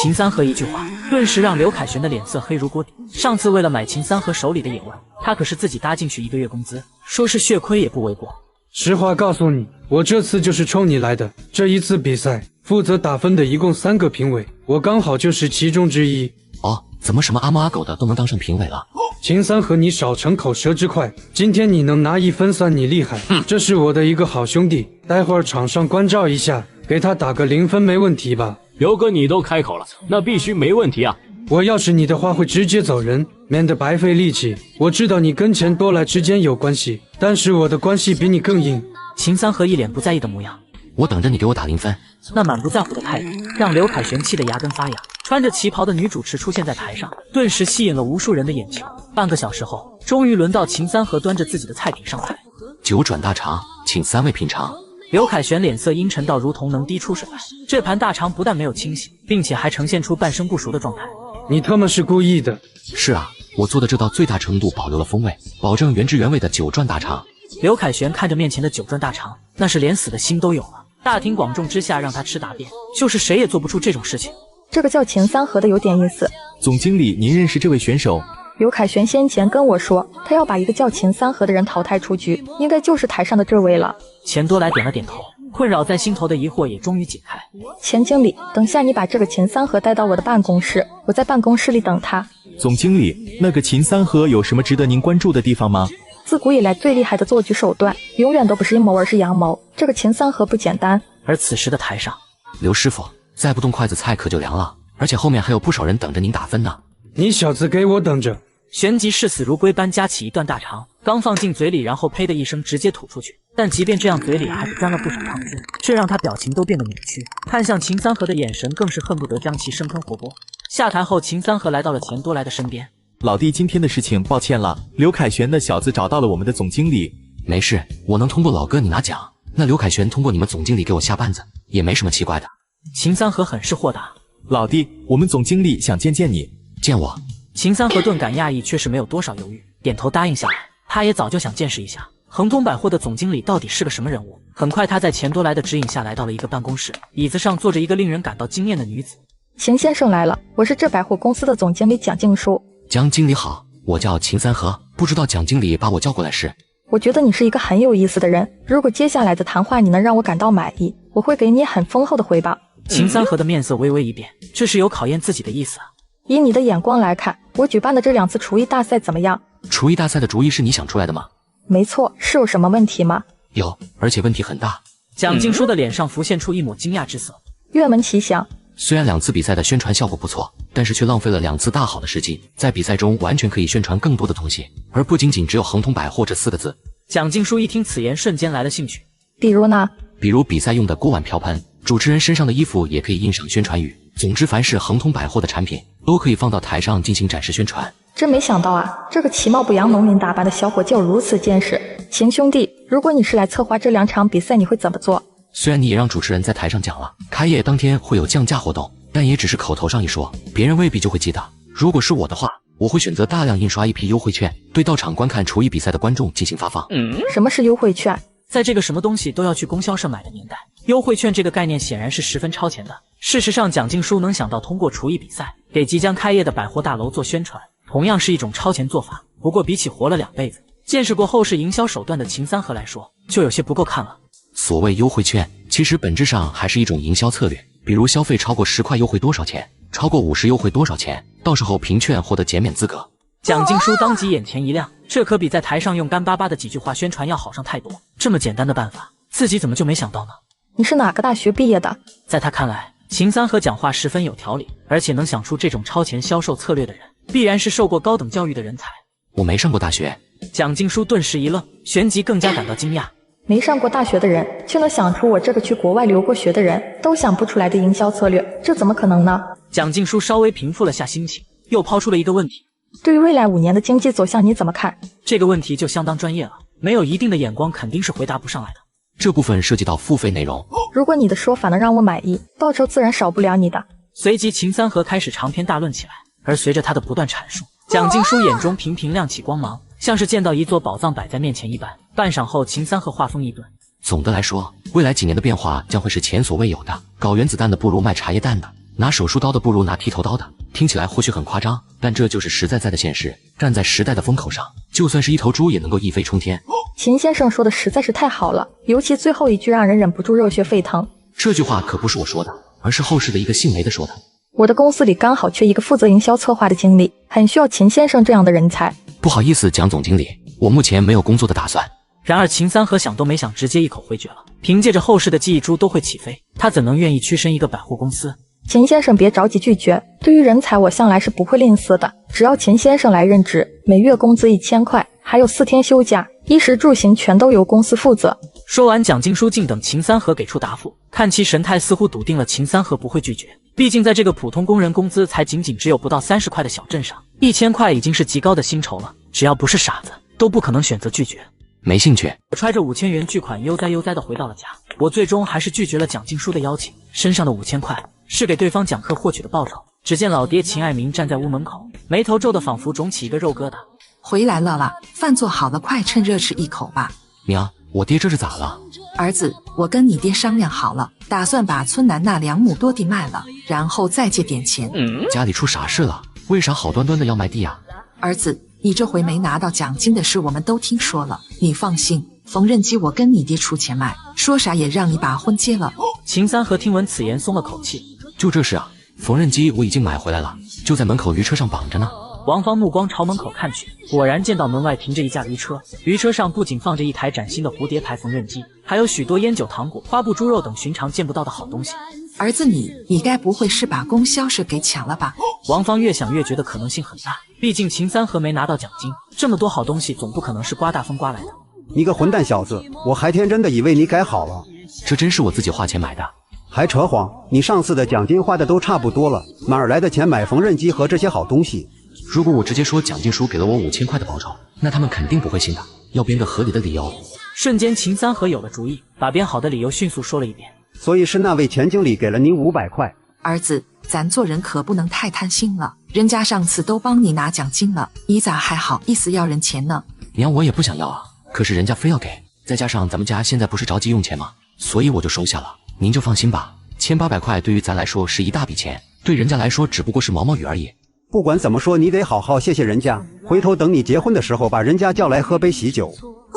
S1: 秦三河一句话，顿时让刘凯旋的脸色黑如锅底。上次为了买秦三河手里的野味，他可是自己搭进去1个月工资，说是血亏也不为过。
S12: 实话告诉你，我这次就是冲你来的。这一次比赛，负责打分的一共3个评委，我刚好就是其中之一。
S2: 哦，怎么什么阿猫阿狗的都能当上评委了？
S12: 秦三河，你少逞口舌之快，今天你能拿1分算你厉害。这是我的一个好兄弟，待会儿场上关照一下，给他打个0分没问题吧？
S20: 刘哥你都开口了，那必须没问题啊。
S12: 我要是你的话会直接走人，免得白费力气。我知道你跟钱多来之间有关系，但是我的关系比你更硬。
S1: 秦三河一脸不在意的模样。
S2: 我等着你给我打0分。
S1: 那满不在乎的态度让刘凯旋气得牙根发痒。穿着旗袍的女主持出现在台上，顿时吸引了无数人的眼球。半个小时后，终于轮到秦三河端着自己的菜品上台。
S2: 9转大肠，请3位品尝。
S1: 刘凯旋脸色阴沉到如同能滴出水来。这盘大肠不但没有清洗，并且还呈现出半生不熟的状态。
S12: 你他妈是故意的！
S2: 是啊，我做的这道最大程度保留了风味，保证原汁原味的9转大肠。
S1: 刘凯旋看着面前的9转大肠，那是连死的心都有了。大庭广众之下让他吃大便，就是谁也做不出这种事情。
S21: 这个叫秦三河的有点意思。
S14: 总经理，您认识这位选手？
S21: 刘凯旋先前跟我说，他要把一个叫秦三河的人淘汰出局，应该就是台上的这位了。
S1: 钱多来点了点头，困扰在心头的疑惑也终于解开。
S21: 钱经理，等下你把这个秦三河带到我的办公室，我在办公室里等他。
S14: 总经理，那个秦三河有什么值得您关注的地方吗？
S21: 自古以来最厉害的做局手段，永远都不是阴谋，而是阳谋。这个秦三河不简单。
S1: 而此时的台上，
S2: 刘师傅，再不动筷子，菜可就凉了。而且后面还有不少人等着您打分呢。
S12: 你小子给我等着！
S1: 旋即视死如归般夹起一段大肠，刚放进嘴里，然后呸的一声直接吐出去。但即便这样，嘴里还是沾了不少汤汁，这让他表情都变得扭曲，看向秦三河的眼神更是恨不得将其生吞活剥。下台后，秦三河来到了钱多来的身边。
S14: 老弟，今天的事情抱歉了，刘凯旋那小子找到了我们的总经理。
S2: 没事，我能通过老哥你拿奖，那刘凯旋通过你们总经理给我下绊子，也没什么奇怪的。
S1: 秦三河很是豁达。
S14: 老弟，我们总经理想见见你。
S2: 见我？
S1: 秦三河顿感讶异，却是没有多少犹豫，点头答应下来。他也早就想见识一下恒通百货的总经理到底是个什么人物。很快，他在钱多来的指引下来到了一个办公室，椅子上坐着一个令人感到惊艳的女子。
S21: 秦先生来了，我是这百货公司的总经理蒋静书。
S2: 蒋经理好，我叫秦三河，不知道蒋经理把我叫过来是？
S21: 我觉得你是一个很有意思的人，如果接下来的谈话你能让我感到满意，我会给你很丰厚的回报。
S1: 秦三河的面色微微一变，这是有考验自己的意思啊。
S21: 以你的眼光来看，我举办的这2次厨艺大赛怎么样？
S2: 厨艺大赛的主意是你想出来的吗？
S21: 没错，是有什么问题吗？
S2: 有，而且问题很大。
S1: 蒋静书的脸上浮现出一抹惊讶之色。
S21: 岳门奇想。
S2: 虽然2次比赛的宣传效果不错，但是却浪费了2次大好的时机，在比赛中完全可以宣传更多的东西，而不仅仅只有恒通百货这4个字。
S1: 蒋静书一听此言，瞬间来了兴趣。
S21: 比如呢？
S2: 比如比赛用的锅碗瓢盆，主持人身上的衣服也可以印上宣传语。总之，凡是恒通百货的产品，都可以放到台上进行展示宣传。
S21: 真没想到啊，这个其貌不扬、农民打扮的小伙就有如此见识。秦兄弟，如果你是来策划这2场比赛，你会怎么做？
S2: 虽然你也让主持人在台上讲了，开业当天会有降价活动，但也只是口头上一说，别人未必就会记得。如果是我的话，我会选择大量印刷一批优惠券，对到场观看厨艺比赛的观众进行发放。
S21: 什么是优惠券？
S1: 在这个什么东西都要去供销社买的年代，优惠券这个概念显然是十分超前的，事实上，蒋静书能想到通过厨艺比赛给即将开业的百货大楼做宣传，同样是一种超前做法。不过比起活了2辈子、见识过后世营销手段的秦三河来说，就有些不够看了。
S2: 所谓优惠券，其实本质上还是一种营销策略，比如消费超过10块优惠多少钱，超过50优惠多少钱，到时候凭券获得减免资格。
S1: 蒋静书当即眼前一亮，这可比在台上用干巴巴的几句话宣传要好上太多。这么简单的办法，自己怎么就没想到呢？
S21: 你是哪个大学毕业的？
S1: 在他看来，秦三河讲话十分有条理，而且能想出这种超前销售策略的人，必然是受过高等教育的人才。
S2: 我没上过大学。
S1: 蒋静书顿时一愣，旋即更加感到惊讶。
S21: 没上过大学的人，却能想出我这个去国外留过学的人都想不出来的营销策略，这怎么可能呢？
S1: 蒋静书稍微平复了下心情，又抛出了一个问题：
S21: 对于未来5年的经济走向，你怎么看？
S1: 这个问题就相当专业了，没有一定的眼光肯定是回答不上来的。
S2: 这部分涉及到付费内容，
S21: 如果你的说法能让我满意，报酬自然少不了你的。
S1: 随即秦三河开始长篇大论起来，而随着他的不断阐述，蒋静书眼中频频亮起光芒，像是见到一座宝藏摆在面前一般。半晌后，秦三河话锋一顿：
S2: 总的来说，未来几年的变化将会是前所未有的。搞原子弹的不如卖茶叶蛋的，拿手术刀的不如拿剃头刀的。听起来或许很夸张，但这就是实在的现实。站在时代的风口上，就算是一头猪也能够一飞冲天。
S21: 秦先生说的实在是太好了，尤其最后一句让人忍不住热血沸腾。
S2: 这句话可不是我说的，而是后世的一个姓雷的说的。
S21: 我的公司里刚好缺一个负责营销策划的经理，很需要秦先生这样的人才。
S2: 不好意思，蒋总经理，我目前没有工作的打算。
S1: 然而秦三河想都没想，直接一口回绝了。凭借着后世的记忆珠都会起飞，他怎能愿意屈身一个百货公司？
S21: 秦先生别着急拒绝，对于人才我向来是不会吝啬的，只要秦先生来任职，每月工资1000块，还有4天休假，衣食住行全都由公司负责。
S1: 说完，蒋静书静等秦三河给出答复，看其神态似乎笃定了秦三河不会拒绝。毕竟在这个普通工人工资才仅只有不到30块的小镇上，1000块已经是极高的薪酬了，只要不是傻子，都不可能选择拒绝。
S2: 没兴趣。
S1: 我揣着5000元巨款悠哉地回到了家，我最终还是拒绝了蒋静书的邀请。身上的5000块是给对方讲课获取的报酬。只见老爹秦爱民站在屋门口，眉头皱得仿佛肿起一个肉疙瘩。
S6: 回来了啦，饭做好了，快趁热吃一口吧。
S2: 娘，我爹这是咋了？
S6: 儿子，我跟你爹商量好了，打算把村南那2亩多地卖了，然后再借点钱。
S2: 家里出啥事了？为啥好端端的要卖地啊？
S6: 儿子，你这回没拿到奖金的事我们都听说了，你放心，缝纫机我跟你爹出钱买，说啥也让你把婚结了。
S1: 秦三河听闻此言松了口气，
S2: 就这事啊？缝纫机我已经买回来了，就在门口驴车上绑着呢。
S1: 王芳目光朝门口看去，果然见到门外停着一架驴车，驴车上不仅放着一台崭新的蝴蝶牌缝纫机，还有许多烟酒糖果、花布、猪肉等寻常见不到的好东西。
S6: 儿子你该不会是把供销社给抢了吧？
S1: 王芳越想越觉得可能性很大，毕竟秦三河没拿到奖金，这么多好东西总不可能是刮大风刮来的。
S10: 你个混蛋小子，我还天真的以为你改好了。
S2: 这真是我自己花钱买的。
S10: 还扯谎，你上次的奖金花的都差不多了，哪儿来的钱买缝纫机和这些好东西？
S2: 如果我直接说蒋静书给了我5000块的报酬，那他们肯定不会信的，要编个合理的理由。
S1: 瞬间秦三河有了主意，把编好的理由迅速说了一遍。
S10: 所以是那位前经理给了您500块。
S6: 儿子，咱做人可不能太贪心了，人家上次都帮你拿奖金了，你咋还好意思要人钱呢？
S2: 娘，我也不想要啊，可是人家非要给，再加上咱们家现在不是着急用钱吗？所以我就收下了。您就放心吧，1800块对于咱来说是一大笔钱，对人家来说只不过是毛毛雨而已。
S10: 不管怎么说，你得好好谢谢人家，回头等你结婚的时候把人家叫来喝杯喜酒。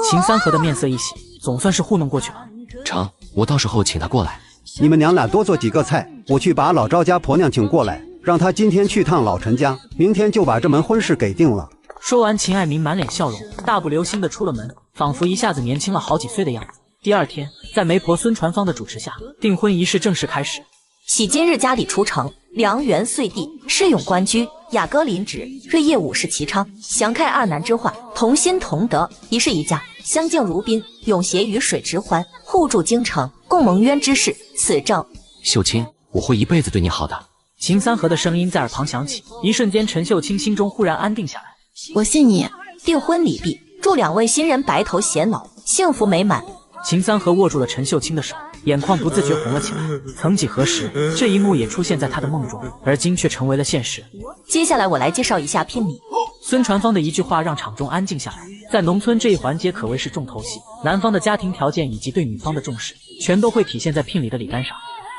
S1: 秦三河的面色一喜，总算是糊弄过去了。
S2: 成，我到时候请他过来。
S10: 你们娘俩多做几个菜，我去把老赵家婆娘请过来，让她今天去趟老陈家，明天就把这门婚事给定了。
S1: 说完，秦爱民满脸笑容，大步流星地出了门，仿佛一下子年轻了好几岁的样子。第二天，在媒婆孙传芳的主持下，订婚仪式正式开始。
S8: 喜今日佳丽出城，良缘遂地，诗咏官居，雅歌临止，瑞业武士齐昌，祥开二南之患，同心同德，一世一家，相敬如宾，永携于水之欢，互助京城，共蒙冤之事，此正。
S2: 秀清，我会一辈子对你好的。
S1: 秦三河的声音在耳旁响起，一瞬间陈秀清心中忽然安定下来。
S13: 我信你。
S8: 订婚礼毕，祝2位新人白头偕老，幸福美满。
S1: 秦三河握住了陈秀清的手，眼眶不自觉红了起来。曾几何时，这一幕也出现在他的梦中，而今却成为了现实。
S8: 接下来我来介绍一下聘礼。
S1: 孙传芳的一句话让场中安静下来。在农村这一环节可谓是重头戏，男方的家庭条件以及对女方的重视，全都会体现在聘礼的礼单上。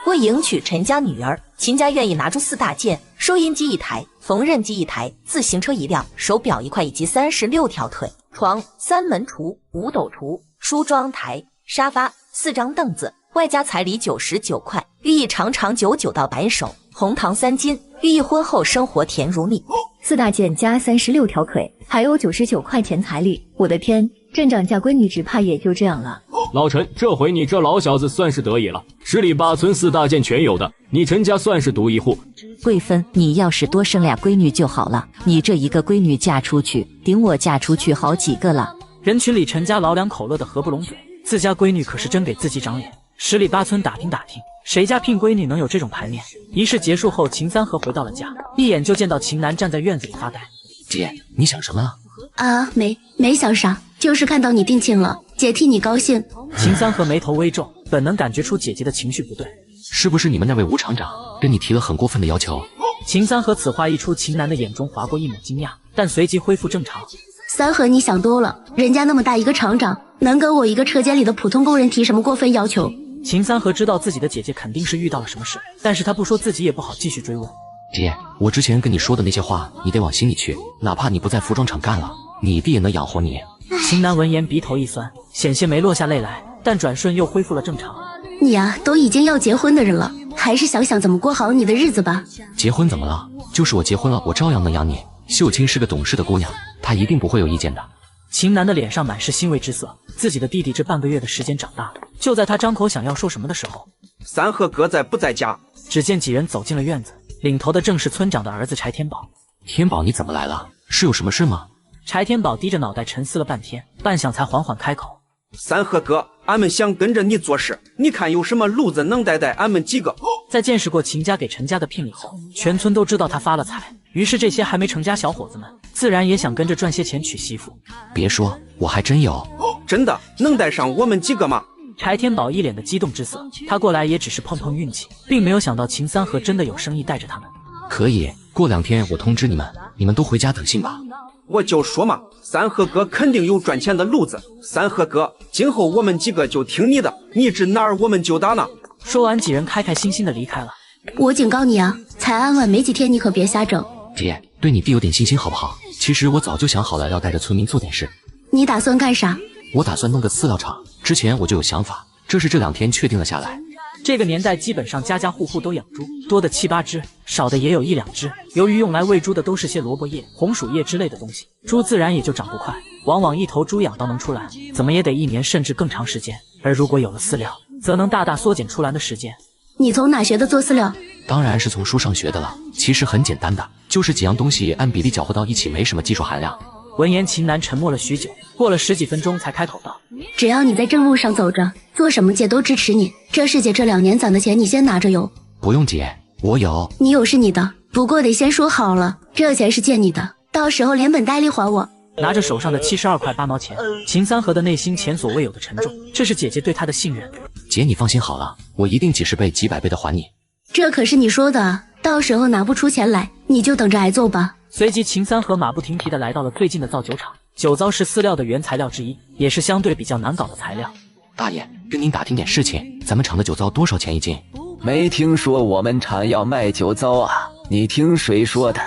S8: 为迎娶陈家女儿，秦家愿意拿出4大件：收银机1台、缝纫机1台、自行车1辆、手表1块以及36条腿、床、3门橱、5斗橱、梳妆台、沙发、4张凳子，外加彩礼99块，寓意长长久久到白首；红糖3斤，寓意婚后生活甜如蜜。
S7: 4大件加36条腿，还有99块钱彩礼。我的天，镇长家闺女只怕也就这样了。
S20: 老陈，这回你这老小子算是得意了，10里8村4大件全有的，你陈家算是独一户。
S11: 贵芬，你要是多生俩闺女就好了，你这一个闺女嫁出去，顶我嫁出去好几个了。
S1: 人群里陈家老两口乐得合不拢嘴，自家闺女可是真给自己长脸。10里8村打听打听，谁家聘闺女能有这种牌面？仪式结束后，秦三河回到了家，一眼就见到秦南站在院子里发呆。
S2: 姐，你想什么啊？
S4: 啊，没想啥，就是看到你定亲了，姐替你高兴。
S1: 秦三河眉头微皱，本能感觉出姐姐的情绪不对。
S2: 是不是你们那位吴厂长跟你提了很过分的要求？
S1: 秦三河此话一出，秦南的眼中划过一抹惊讶，但随即恢复正常。
S4: 三河，你想多了，人家那么大一个厂长，能跟我一个车间里的普通工人提什么过分要求？
S1: 秦三河知道自己的姐姐肯定是遇到了什么事，但是他不说自己也不好继续追问。
S2: 姐，我之前跟你说的那些话，你得往心里去，哪怕你不在服装厂干了，你弟也能养活你。
S1: 秦南闻言鼻头一酸，险些没落下泪来，但转瞬又恢复了正常。
S4: 你啊，都已经要结婚的人了，还是想想怎么过好你的日子吧。
S2: 结婚怎么了？就是我结婚了，我照样能养你。秀清是个懂事的姑娘，她一定不会有意见的。
S1: 秦南的脸上满是欣慰之色，自己的弟弟这半个月的时间长大了。就在他张口想要说什么的时候，
S22: 三河哥在不在家？
S1: 只见几人走进了院子，领头的正是村长的儿子柴天宝。
S2: 天宝，你怎么来了？是有什么事吗？
S1: 柴天宝低着脑袋沉思了半天，半晌才缓缓开口：
S22: 三河哥，俺们想跟着你做事，你看有什么路子能带俺们几个？
S1: 在见识过秦家给陈家的聘礼后，全村都知道他发了财，于是这些还没成家小伙子们自然也想跟着赚些钱娶媳妇。
S2: 别说，我还真有。
S22: 真的能带上我们几个吗？
S1: 柴天宝一脸的激动之色，他过来也只是碰碰运气，并没有想到秦三河真的有生意带着他们。
S2: 可以，过2天我通知你们，你们都回家等信吧。
S22: 我就说嘛，三河哥肯定有赚钱的路子。三河哥，今后我们几个就听你的，你指哪儿我们就打哪。
S1: 说完，几人开开心心的离开了。
S4: 我警告你啊，才安稳没几天，你可别瞎整。
S2: 姐，对你弟有点信心好不好？其实我早就想好了，要带着村民做点事。
S4: 你打算干啥？
S2: 我打算弄个饲料厂，之前我就有想法，这是这2天确定了下来。
S1: 这个年代基本上家家户户都养猪，多的7、8只，少的也有1、2只。由于用来喂猪的都是些萝卜叶、红薯叶之类的东西，猪自然也就长不快。往往一头猪养到能出栏，怎么也得1年甚至更长时间。而如果有了饲料，则能大大缩减出栏的时间。
S4: 你从哪学的做饲料？
S2: 当然是从书上学的了。其实很简单的，就是几样东西按比例搅和到一起，没什么技术含量。
S1: 闻言，秦南沉默了许久，过了10几分钟才开口道：
S4: 只要你在正路上走着，做什么姐都支持你。这是姐这2年攒的钱，你先拿着用。
S2: 不用姐，我有。
S4: 你有是你的，不过得先说好了，这钱是借你的，到时候连本带利还我。
S1: 拿着手上的72块8毛钱，秦三河的内心前所未有的沉重，这是姐姐对他的信任。
S2: 姐，你放心好了，我一定几十倍、几百倍的还你。
S4: 这可是你说的啊，到时候拿不出钱来，你就等着挨揍吧。
S1: 随即，秦三河马不停蹄地来到了最近的造酒厂。酒糟是饲料的原材料之一，也是相对比较难搞的材料。
S2: 大爷，跟您打听点事情，咱们厂的酒糟多少钱1斤？
S23: 没听说我们厂要卖酒糟啊？你听谁说的？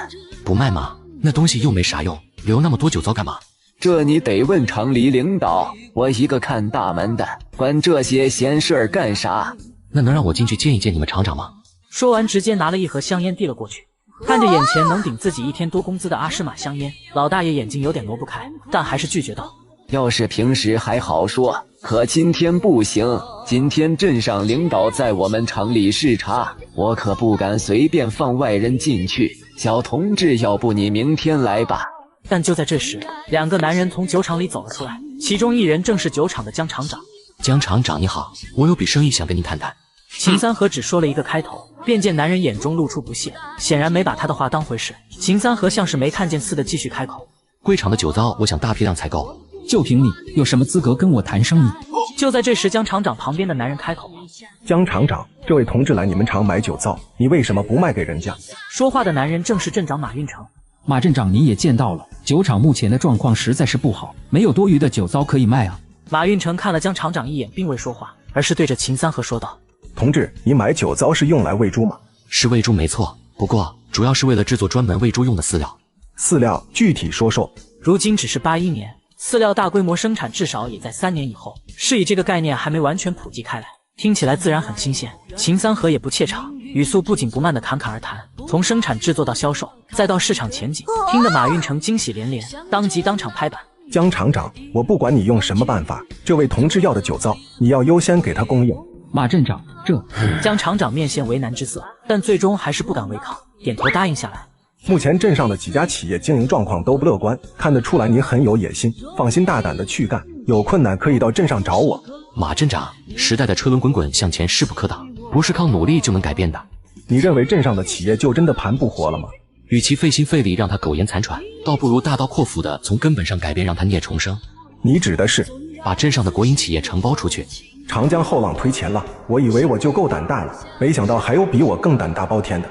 S2: 不卖吗？那东西又没啥用，留那么多酒糟干嘛？
S23: 这你得问厂里领导，我一个看大门的，管这些闲事儿干啥？
S2: 那能让我进去见一见你们厂长吗？
S1: 说完，直接拿了一盒香烟递了过去。看着眼前能顶自己1天多工资的阿诗玛香烟，老大爷眼睛有点挪不开，但还是拒绝道：
S23: 要是平时还好说，可今天不行，今天镇上领导在我们厂里视察，我可不敢随便放外人进去。小同志，要不你明天来吧。
S1: 但就在这时，2个男人从酒厂里走了出来，其中一人正是酒厂的江厂长。
S2: 江厂长你好，我有笔生意想跟您谈谈。
S1: 秦三河只说了一个开头，便见男人眼中露出不屑，显然没把他的话当回事。秦三河像是没看见似的继续开口：
S2: 贵厂的酒糟我想大批量采购，
S24: 就凭你有什么资格跟我谈生意？
S1: 就在这时，江厂长旁边的男人开口：
S25: 江厂长，这位同志来你们厂买酒糟，你为什么不卖给人家？
S1: 说话的男人正是镇长马运成。
S24: 马镇长，你也见到了，酒厂目前的状况实在是不好，没有多余的酒糟可以卖啊。
S1: 马运成看了江厂长一眼，并未说话，而是对着秦三河说道：
S25: 同志，你买酒糟是用来喂猪吗？
S2: 是喂猪没错，不过主要是为了制作专门喂猪用的饲料。
S25: 饲料具体说说。
S1: 如今只是81年，饲料大规模生产至少也在3年以后，是以这个概念还没完全普及开来。听起来自然很新鲜，秦三河也不怯场，语速不紧不慢的侃侃而谈，从生产制作到销售，再到市场前景，听得马运成惊喜连连，当即当场拍板。
S25: 江厂长，我不管你用什么办法，这位同志要的酒糟，你要优先给他供应。
S24: 马镇长，这……
S1: 江厂长面现为难之色，但最终还是不敢违抗，点头答应下来。
S25: 目前镇上的几家企业经营状况都不乐观，看得出来你很有野心，放心大胆的去干，有困难可以到镇上找我。
S2: 马镇长，时代的车轮滚滚向前，势不可挡，不是靠努力就能改变的。
S25: 你认为镇上的企业就真的盘不活了吗？
S2: 与其费心费力让他苟延残喘，倒不如大刀阔斧的从根本上改变，让他孽重生。
S25: 你指的是
S2: 把镇上的国营企业承包出去？
S25: 长江后浪推前浪，我以为我就够胆大了，没想到还有比我更胆大包天的。